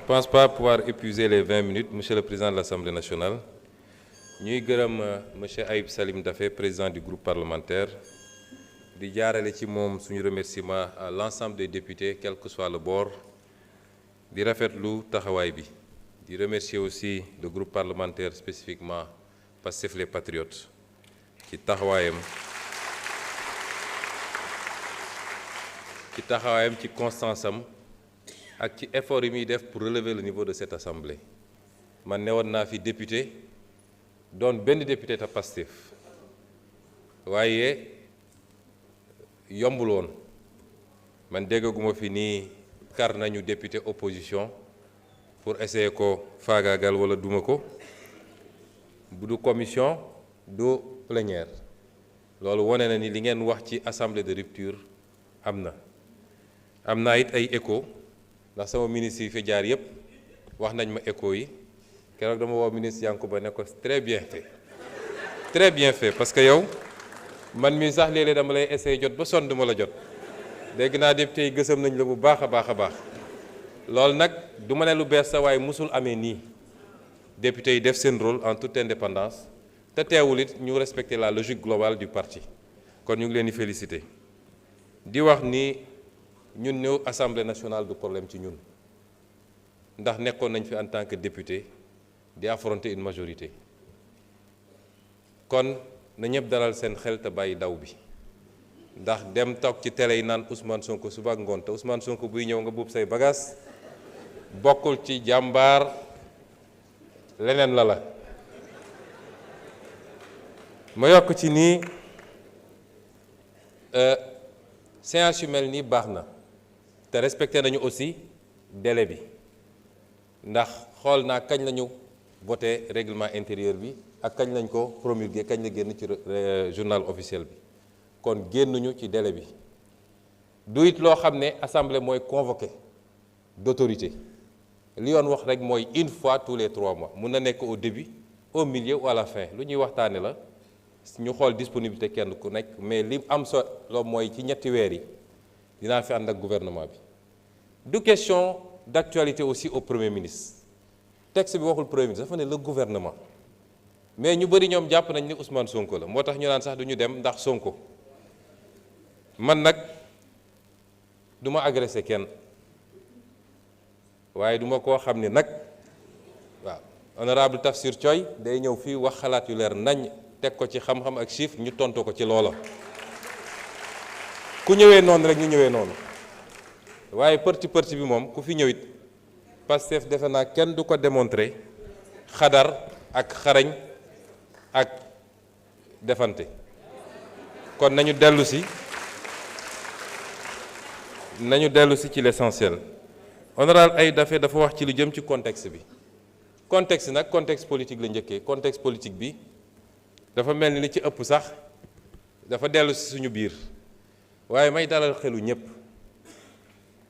pense pas pouvoir épuiser les 20 minutes, Monsieur le Président de l'Assemblée nationale. ñuy gërëm monsieur Ayib Salim Daffé, président du groupe parlementaire, di jaarale ci moom suñu remerciement à l'ensemble des députés, quel que soit le bord, di rafetlu taxawaay bi. di remercier aussi le groupe parlementaire spécifiquement Pastef les Patriotes ci taxawaayam ci constance am ak ci effort yi muy def pour relever le niveau de cette assemblée. man newoon naa fi député doon benn député ta Pastef waaye yombul woon man déggaguma fi nii kar nañu député opposition pour essayer ko faagaagal wala duma ko bu du commission du plénière loolu wone na ni li ngeen wax ci assemblée de rupture am na it ay écho ndax sama ministre yi fi jaar yépp wax nañ ma écho yi keroog dama woo ministre Yankuba ne ko très bien fait parce que yow man mii sax léeg-léeg dama lay essayer jot ba sonn duma la jot dégg naa député yi gësam nañ la bu baax a baax loolu nag du ma ne lu bees sa waaye musul amee nii député yi def seen rôle en toute indépendance te teewul it ñu respecter la logique globale du parti kon ñu ngi leen di féliciter di wax ni ñun ñëw assemblée nationale du problème ci ñun ndax nekkoon nañ fi en tant que député di affronter une majorité kon na ñëpp dalal seen xel te bàyyi daw bi ndax dem toog ci télé yi naan Ousmane Sonko suba ak ngoon te Ousmane Sonko buy ñëw nga buub say bagages bokkul ci jàmbaar leneen la ma yokk ci nii séance yu mel nii baax na te respecté nañu aussi délai bi ndax xool naa kañ lañu voté règlement intérieur bi ak kañ lañ ko promulgué kañ la génn ci journal officiel bi kon génnuñu ci délai bi du it loo xam ne assemblée mooy convoqué d'autorité li yoon wax rek mooy une fois tous les 3 mois mun na nekk au début au milieu ou à la fin lu ñuy waxtaane la ñu xool disponibilité kenn ku nekk mais li am solo mooy ci ñetti weer yi dinaa fi ànd ak gouvernement bi du question d'actualité aussi au premier ministre texte bi waxul premier ministre dafa ne le gouvernement mais ñu bëri ñoom jàpp nañ ni Ousmane Sonko la moo tax ñu naan sax du ñu dem ndax Sonko man nag du ma agressé kenn waaye duma koo xam ni nag waaw honorable Tafsir Thioye day ñëw fii wax xalaat yu leer nañ teg ko ci xam-xam ak chiffre ñu tontu ko ci loola ku ñëwee noonu rek ñu ñëwee noonu waaye përti bi moom ku fi ñëwit Pastef defe naa kenn du ko démontrer xadar ak xarañ ak defante kon nañu dellu si ci l'essentiel. Honorable Ayib Daffé dafa wax ci lu jëm ci contexte bi contexte nag contexte politique la njëkkee contexte politique bi dafa mel ni li ci ëpp sax dafa dellu si suñu biir waaye may dalal xelu ñépp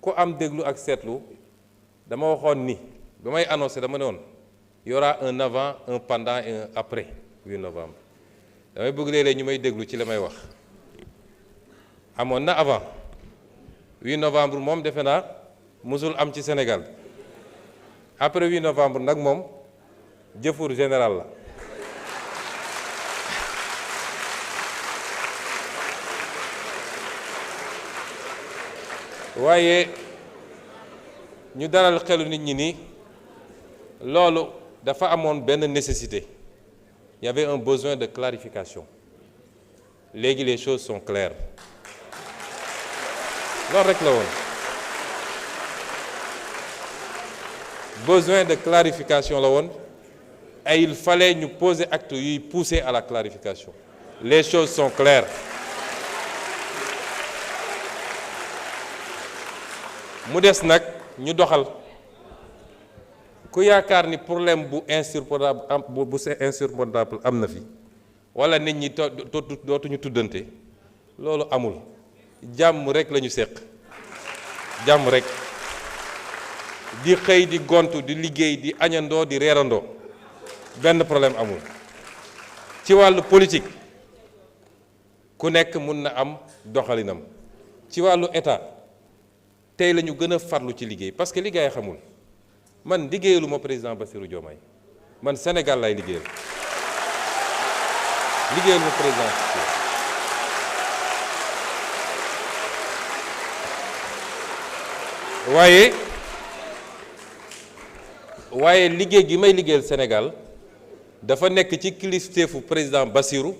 ku am déglu ak seetlu dama waxoon ni ba may annoncé dama ne woon y aura un avant un pendant et un après 8 novembre damay bëgg léeg-léeg ñu may déglu ci la may wax amoon na avant 8 novembre moom defe naa musul am ci Sénégal après 8 novembre nag moom jëfur général la waaye ñu dalal xelu nit ñi ni loolu dafa amoon benn nécessité il y avait un besoin de clarification léegi les choses sont claires loolu rek la woon besoin de clarification la woon et il fallait ñu poser acte yuy pousser à la clarification les choses sont claires mu des nag ñu doxal ku yaakaar ni problème bu insurmontable am na fi wala nit ñi dootuñu tuddante loolu amul jàmm rek la ñu seq jàmm rek di xëy di gontu di liggéey di añandoo di reerandoo benn problème amul ci wàllu politique ku nekk mun na am doxalinam ci wàllu état tey la ñu gën a farlu ci liggéey parce que liggéey xamul man liggéeyalu ma président Bassirou Diomaye man Sénégal lay liggéeyal liggéeyalu ma président waaye liggéey gi may liggéeyal Sénégal dafa nekk ci kilifteefu président Bassirou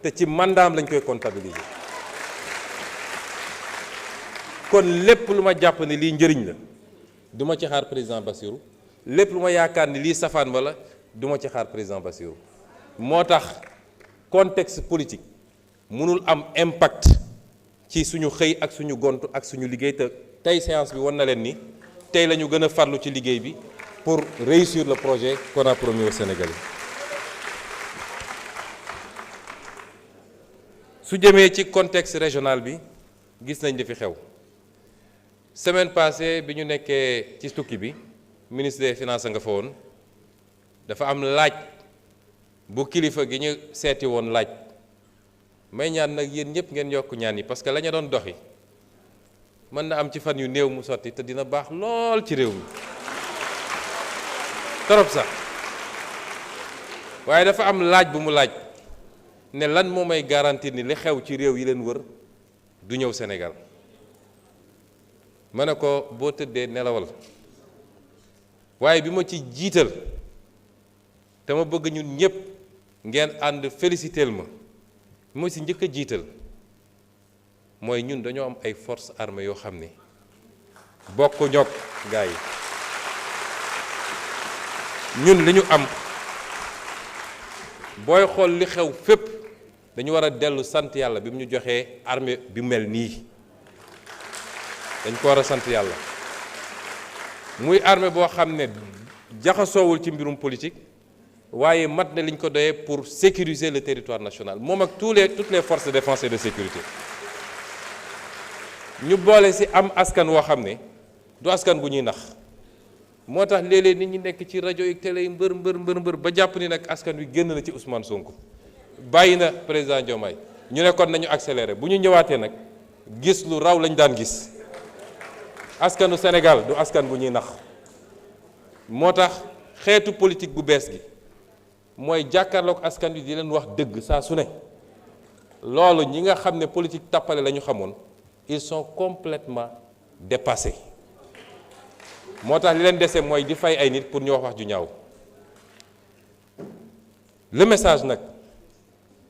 te ci mandaam lañ koy comptabiliser kon lépp lu ma jàpp ne lii njëriñ la du ma ci xaar président Bassirou lépp lu ma yaakaar ni lii safaan ma la du ma ci xaar président Bassirou moo tax contexte politique mënul am impact ci suñu xëy ak suñu gont ak suñu liggéey te tey séance bi wan na leen ni tey la ñu gën a farlu ci liggéey bi pour réussir le projet qu'on a promis aux Sénégalais. su jëmee ci contexte régional bi gis nañ li fi xew semaine passée bi ñu nekkee ci tukki bi ministre des finances nga fa woon dafa am laaj bu kilifa gi ñu seeti woon laaj may ñaan nag yéen ñëpp ngeen yokk ñaan yi parce que la ñu doon doxi mën na am ci fan yu néew mu sotti te dina baax lool ci réew mi torop sax waaye dafa am laaj bu mu laaj ne lan moo may garantir ni li xew ci réew yi leen wër du ñëw Sénégal ma ne ko boo tëddee nelawal waaye bi ma ci jiital te ma bëgg ñun ñëpp ngeen ànd féliciteel ma bi ma ci njëkk a jiital mooy ñun dañoo am ay forces armées yoo xam ne bokk ñoog gaa yi ñun li ñu am booy xool li xew fépp dañu war a dellu sant yàlla bi mu ñu joxee armée bi mel nii dañ ko war a sant yàlla muy armée boo xam ne jaxasoowul ci mbirum politique waaye mat na liñ ko doyee pour sécuriser le territoire national moom ak toutes les forces de défense et de sécurité ñu boole ci am askan woo xam ne du askan bu ñuy nax moo tax léeg-léeg nit ñi nekk ci rajo yi télé yi mbër ba jàpp ni nag askan wi génn na ci Ousmane Sonko bàyyi na président Diomaye ñu ne kon nañu accéléré bu ñu ñëwaatee nag gis lu raw lañ daan gis askanu Sénégal du askan bu ñuy nax moo tax xeetu politique bu bees gi mooy jàkkaarloog askan wi di leen wax dëgg saa su ne loolu ñi nga xam ne politique tappale la ñu xamoon ils sont complètement dépassés moo tax li leen dese mooy di fay ay nit pour ñu wax ju ñaaw le message nag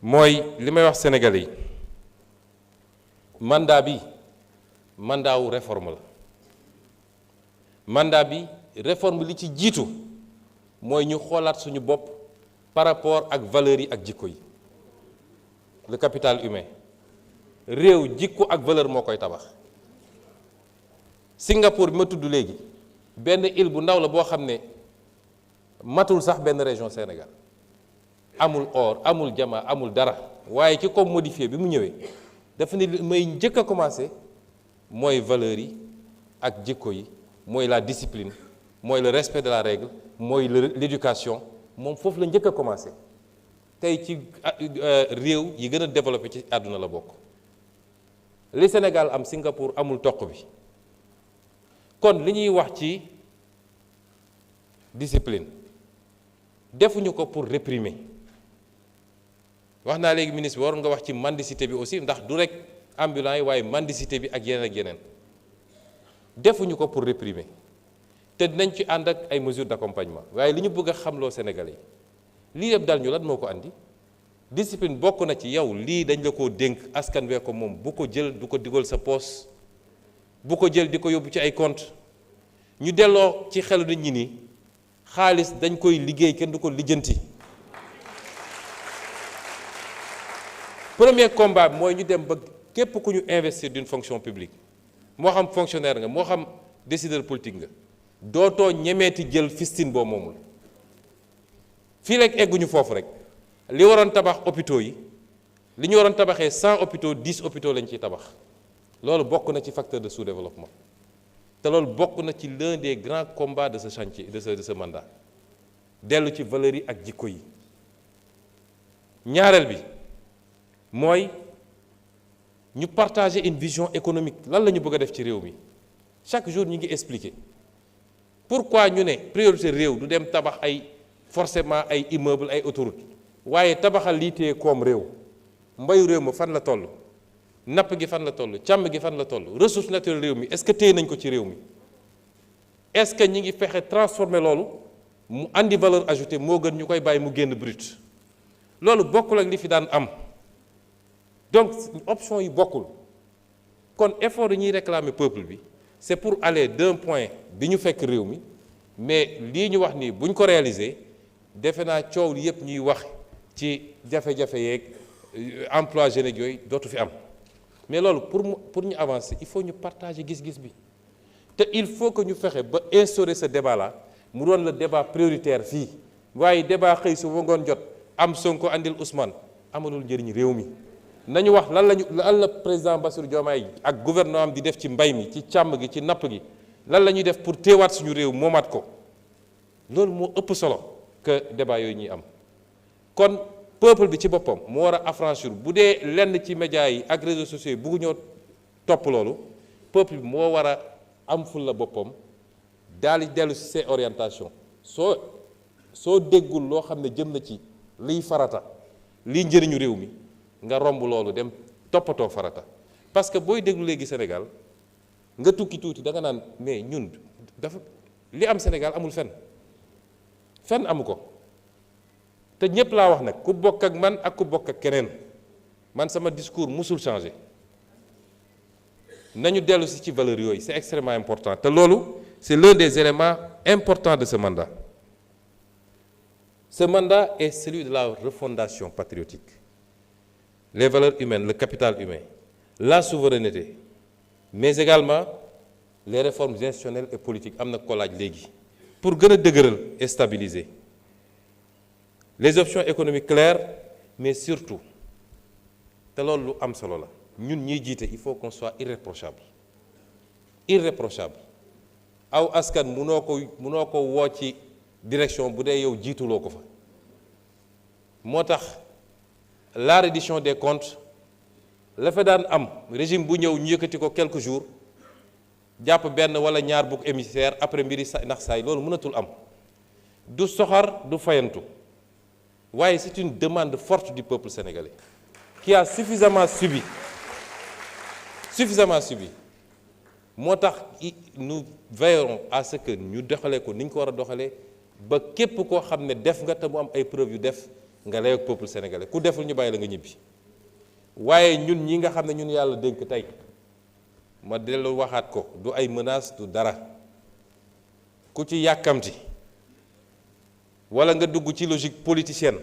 mooy li may wax Sénégalais yi mandat bi mandat wu réforme la mandat bi réforme li ci jiitu mooy ñu xoolaat suñu bopp par rapport ak valeurs yi ak jikko yi le capital humain réew jikko ak valeur moo koy tabax Singapour bi ma tudd léegi benn île bu ndaw la boo xam ne matul sax benn région Sénégal amul or amul jama amul dara waaye ki ko modifié bi mu ñëwee dafa ne may njëkk a commencé mooy valeurs yi ak jikko yi mooy la discipline mooy le respect de la règle mooy l'éducation moom foofu la njëkk a commencé tey ci réew yi gën a développé ci àdduna la bokk li Sénégal am Singapour amul toq bi kon li ñuy wax ci discipline defuñu ko pour réprimer wax naa léegi ministre bi waroon nga wax ci mendicité bi aussi ndax du rek ambulant yi waaye mendicité bi ak yeneen defuñu ko pour réprimer te dinañ ci ànd ak ay mesures d'accompagnement waaye li ñu bëgg a xamloo Sénégalais yi lii yëpp dal ñu lan moo ko andi discipline bokk na ci yow lii dañ la koo dénk askan wee ko moom bu ko jël du ko digal sa poos bu ko jël di ko yóbbu ci ay compte ñu delloo ci xelu nit ñi ni xaalis dañ koy liggéey kenn du ko lijjanti premier combat bi mooy ñu dem ba képp ku ñu investir d'une fonction publique moo xam fonctionnaire nga moo xam décideur politique nga dootoo ñemeeti jël fistine boo moomul fii rek egguñu foofu rek li waroon tabax hôpitaux yi li ñu waroon tabaxee 100 hôpitaux 10 hôpitaux lañ ciy tabax loolu bokk na ci facteur de sous-développement te loolu bokk na ci l'un des grands combats de ce chantier de ce mandat dellu ci valeurs yi ak jikko yi ñaareel bi mooy ñu partager une vision économique lan la ñu bëgg a def ci réew mi chaque jour ñu ngi expliquer pourquoi ñu ne priorité réew du dem tabax ay forcément ay immeuble ay autoroute waaye tabaxal lii téye koom réew mbayu réew ma fan la toll napp gi fan la toll càmm gi fan la toll ressource naturelle réew mi est-ce que téye nañ ko ci réew mi est-ce que ñi ngi fexe transformer loolu mu andi valeur ajoutée moo gën ñu koy bàyyi mu génn brut loolu bokkul ak li fi daan am donc option yi bokkul kon effort yi ñuy réclamer peuple bi c'est pour aller d'un point bi ñu fekk réew mi mais lii ñu wax nii bu ñu ko réaliser defe naa coow li yëpp ñuy wax ci jafe-jafe yeeg emploi jeunes yooyu dootu fi am mais loolu pour ñu avancer il faut ñu partager gis-gis bi te il faut que ñu fexe ba instaurer ce débat là mu doon le débat prioritaire fii waaye débat xëy su ba ngoon jot am Sonko andil Ousmane amalul njëriñ réew mi nañu wax lan la président Bassirou Diomaye ak gouvernement am di def ci mbay mi ci càmm gi ci napp gi lan la ñuy def pour téewaat suñu réew moomaat ko loolu moo ëpp solo que débat yooyu ñuy am kon peuple bi ci boppam moo war a affranchir bu dee lenn ci médias yi ak réseaux sociaux yi buggu ñoo topp loolu peuple bi moo war a am ful la boppam daal di dellu si ses orientations soo déggul loo xam ne jëm na ci liy farata liy njëriñu réew mi nga romb loolu dem toppatoo farata parce que booy déglu léegi Sénégal nga tukki tuuti da nga naan mais ñun dafa li am Sénégal amul fenn amu ko te ñépp laa wax nag ku bokk ak man ak ku bokk ak keneen man sama discours musul changer nañu dellu si ci valeurs yooyu c'est extrêmement important te loolu c'est l'un des éléments importants de ce mandat. Ce mandat est celui de la refondation patriotique. Les valeurs humaines, le capital humain, la souveraineté, mais également les réformes institutionnelles et politiques am na ko laaj léegi pour gën a dëgëral et stabiliser les options économiques claires mais surtout te loolu lu am solo la ñun ñiy jiite il faut qu'on soit irréprochable aw askan munoo ko woo ci direction bu dee yow jiituloo ko fa moo tax la reddition des comptes la fa daan am régime bu ñëw ñu yëkkati ko quelques jours jàpp benn wala ñaar bouc émissaire après mbiri ndax saay loolu mënatul am du soxar du fayantu waaye c'est une demande forte du peuple sénégalais qui a suffisamment subi moo tax nous veillerons à ce que ñu doxalee ko ni ñu ko war a doxalee ba képp koo xam ne def nga te mu am ay preuves yu def nga lay ak peuple sénégalais ku deful ñu bàyyi la nga ñibbi waaye ñun ñi nga xam ne ñun yàlla dénk tey ma dellu waxaat ko du ay menaces du dara ku ci yàkkamti wala nga dugg ci logique politicienne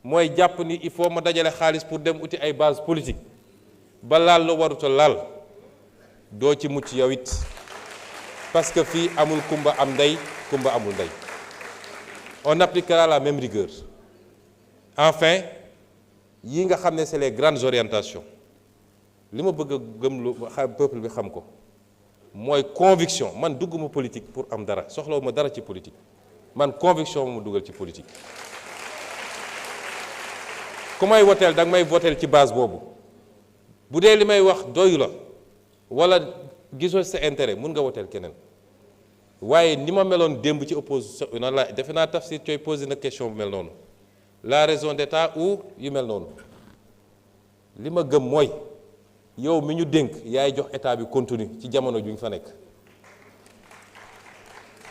mooy jàpp ni il faut ma dajale xaalis pour dem uti ay base politique ba laal la waruta laal doo ci mucc yow it parce que fii amul kumba am ndey kumba amul ndey on appliquera la même rigueur enfin yi nga xam ne c'est les grandes orientations li ma bëgg a gëm peuple bi xam ko mooy conviction man dugguma politique pour am dara soxlawuma dara ci politique man conviction ma dugal ci politique ku may woteel da nga may woteel ci base boobu bu dee li may wax doyu la wala gisoo sa intérêt mun nga woteel keneen waaye ni ma meloon démb ci opposition noonu la defe naa Tafsir Thioye posé na question bu mel noonu la raison d'État ou yu mel noonu li ma gëm mooy yow mi ñu dénk yaay jox état bi contenu ci jamono ju ñu fa nekk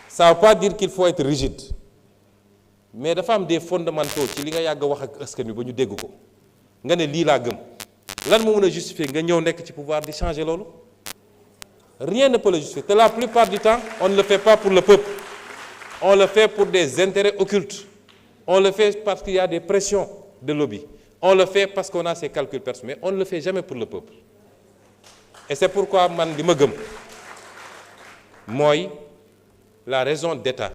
ça veut pas dire qu'il faut être rigide mais dafa am des fondamentaux ci li nga yàgg a wax ak askan wi ba ñu dégg ko nga ne lii laa gëm lan moo mën a justifier nga ñëw nekk ci pouvoir di changer loolu rien ne peut le justifier te la plupart du temps on ne le fait pas pour le peuple on le fait pour des intérêts occultes on le fait parce qu'il y a des pressions de lobby on le fait parce qu'on a ses calculs personnels mais on ne le fait jamais pour le peuple et c'est pourquoi man li ma gëm mooy la raison d'État